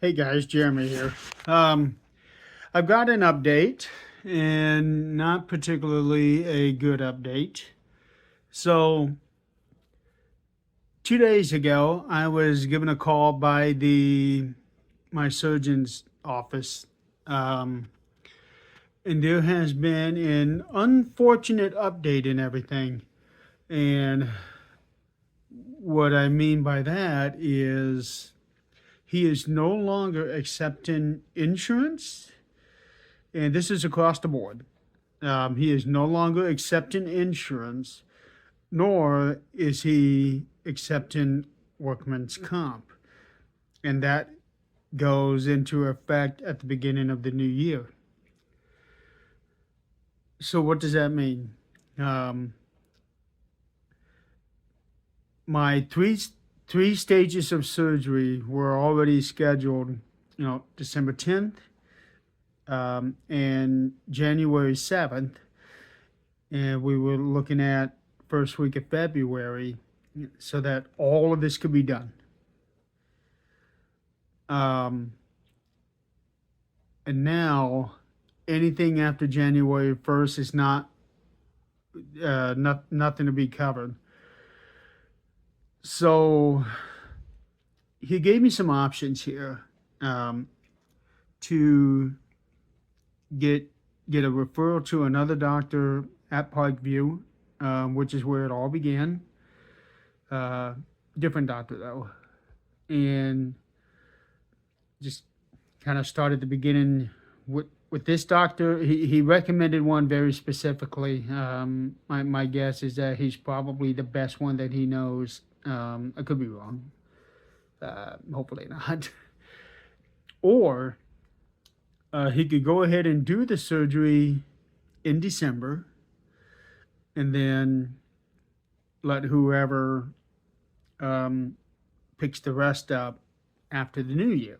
Hey guys, Jeremy here. I've got an update, and not particularly a good update. So, 2 days ago, I was given a call by the my surgeon's office, um, and there has been an unfortunate update in everything. And what I mean by that is he is no longer accepting insurance, and this is across the board. He is no longer accepting insurance, nor is he accepting workman's comp. And that goes into effect at the beginning of the new year. So, what does that mean? Um, my three stages of surgery were already scheduled, December 10th, and January 7th. And we were looking at first week of February so that all of this could be done. Um, and now anything after January 1st is nothing to be covered. So he gave me some options here, to get a referral to another doctor at Parkview, which is where it all began. Different doctor though, and just kind of start at the beginning with this doctor. He recommended one very specifically. My guess is that he's probably the best one that he knows. I could be wrong. Hopefully not. Or he could go ahead and do the surgery in December, and then let whoever picks the rest up after the new year.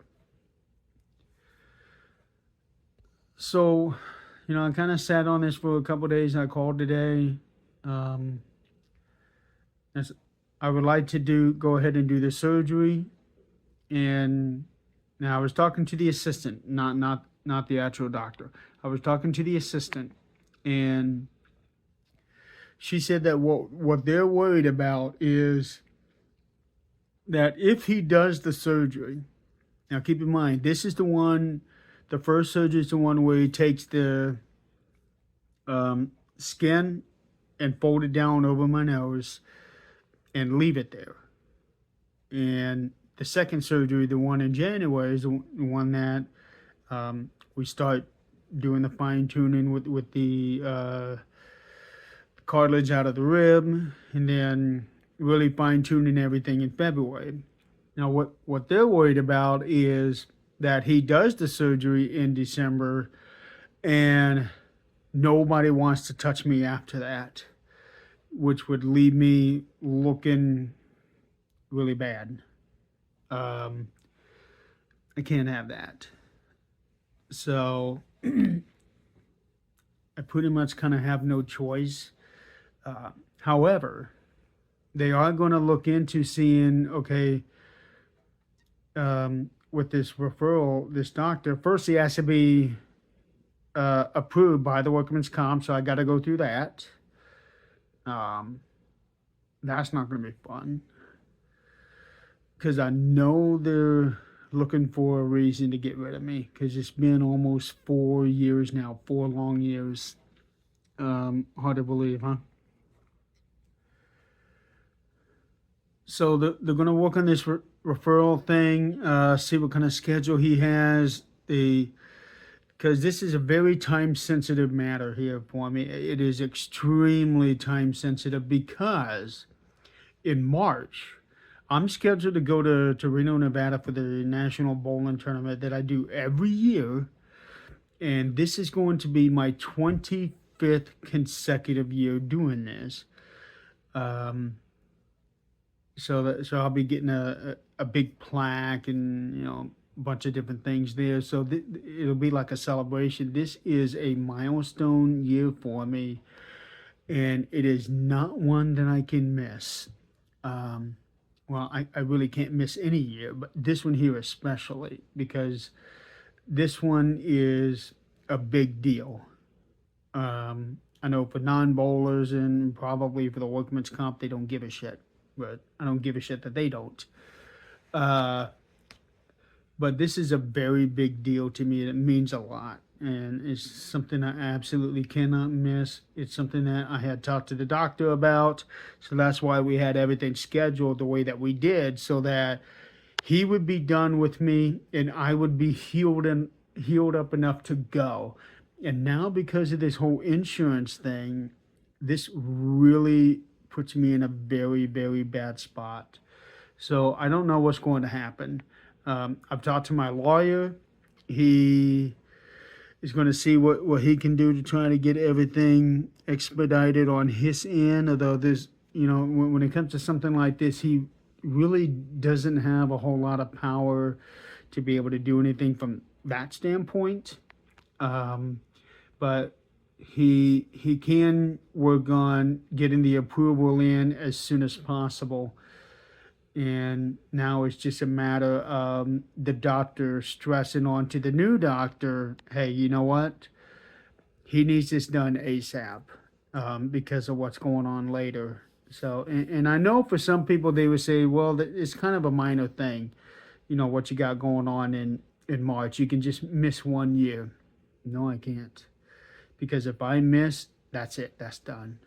So, I kind of sat on this for a couple of days. I called today. Um, I would like to go ahead and do the surgery, and now I was talking to the assistant, not the actual doctor. I was talking to the assistant, and she said that what they're worried about is that if he does the surgery, now keep in mind this is the first surgery is the one where he takes the skin and fold it down over my nose and leave it there. And the second surgery, the one in January, is the one that we start doing the fine tuning with the cartilage out of the rib, and then really fine tuning everything in February. Now, what they're worried about is that he does the surgery in December, and nobody wants to touch me after that, which would leave me looking really bad. I can't have that. So I pretty much kind of have no choice. However, they are going to look into seeing, okay, with this referral, this doctor, first he has to be approved by the workman's comp, so I got to go through that. That's not going to be fun, because I know they're looking for a reason to get rid of me, because it's been almost 4 years now, 4 long years. Hard to believe, huh? So they're going to work on this referral thing, see what kind of schedule he has. Because this is a very time sensitive matter here for me. It is extremely time sensitive, because in March, I'm scheduled to go to Reno, Nevada for the National Bowling Tournament that I do every year. And this is going to be my 25th consecutive year doing this. So I'll be getting a big plaque and, a bunch of different things there. So it'll be like a celebration. This is a milestone year for me, and it is not one that I can miss. well, I really can't miss any year, but this one here especially, because this one is a big deal. I know for non-bowlers and probably for the workman's comp, they don't give a shit, but I don't give a shit that they don't. Uh, but this is a very big deal to me. It means a lot, and it's something I absolutely cannot miss. It's something that I had talked to the doctor about, so that's why we had everything scheduled the way that we did, so that he would be done with me and I would be healed up enough to go. And now, because of this whole insurance thing, this really puts me in a very, very bad spot. So I don't know what's going to happen. I've talked to my lawyer. He is going to see what he can do to try to get everything expedited on his end. Although there's, when it comes to something like this, he really doesn't have a whole lot of power to be able to do anything from that standpoint. But he can work on getting the approval in as soon as possible. And now it's just a matter of the doctor stressing on to the new doctor, hey, you know what? He needs this done ASAP, because of what's going on later. So, and I know for some people they would say, well, it's kind of a minor thing, what you got going on in March. You can just miss 1 year. No, I can't. Because if I miss, that's it. That's done.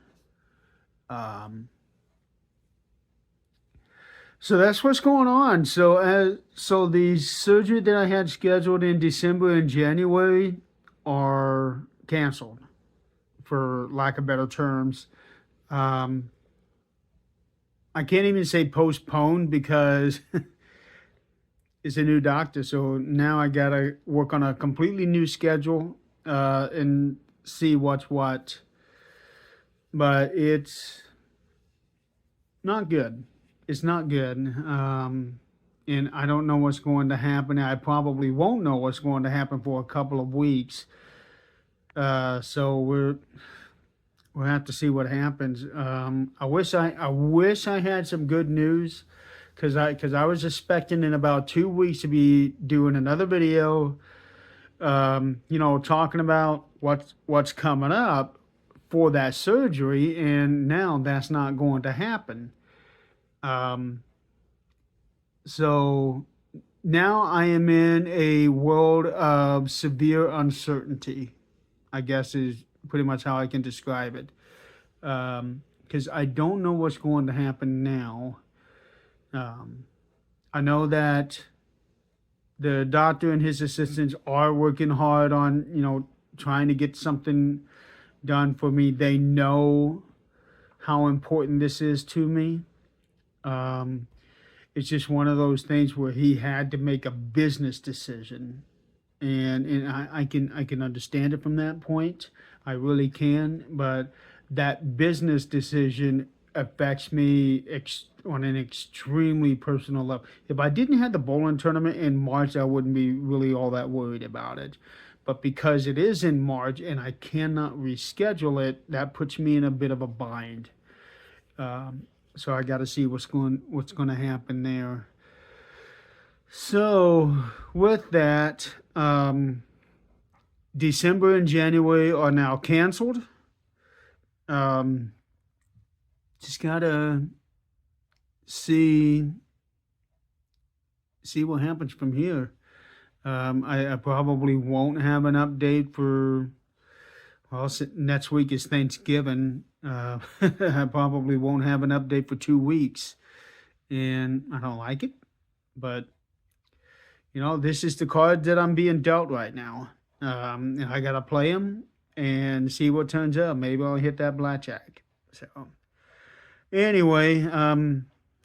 So that's what's going on. So the surgery that I had scheduled in December and January are canceled, for lack of better terms. Um, I can't even say postponed because it's a new doctor. So now I gotta work on a completely new schedule, and see what's what. But it's not good. It's not good. And I don't know what's going to happen. I probably won't know what's going to happen for a couple of weeks. So we'll have to see what happens. I wish I had some good news, because I was expecting in about 2 weeks to be doing another video, talking about what's coming up for that surgery, and now that's not going to happen. So now I am in a world of severe uncertainty, I guess is pretty much how I can describe it. Because I don't know what's going to happen now. I know that the doctor and his assistants are working hard on, trying to get something done for me. They know how important this is to me. It's just one of those things where he had to make a business decision, and I can understand it from that point. I really can, but that business decision affects me on an extremely personal level. If I didn't have the bowling tournament in March, I wouldn't be really all that worried about it. But because it is in March and I cannot reschedule it, that puts me in a bit of a bind. So I got to see what's going to happen there. So with that, December and January are now canceled. Just gotta see what happens from here. I probably won't have an update for, well, next week is Thanksgiving. I probably won't have an update for 2 weeks, and I don't like it, but this is the card that I'm being dealt right now. And I gotta play them and see what turns up. Maybe I'll hit that blackjack. So anyway,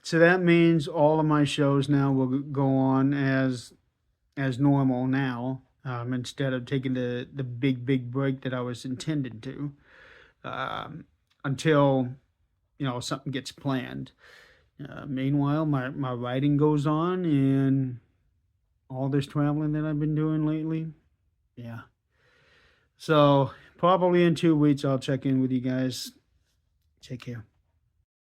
so that means all of my shows now will go on as normal now, instead of taking the big break that I was intended to, until something gets planned. Meanwhile, my writing goes on, and all this traveling that I've been doing lately. Yeah. So probably in 2 weeks I'll check in with you guys. Take care.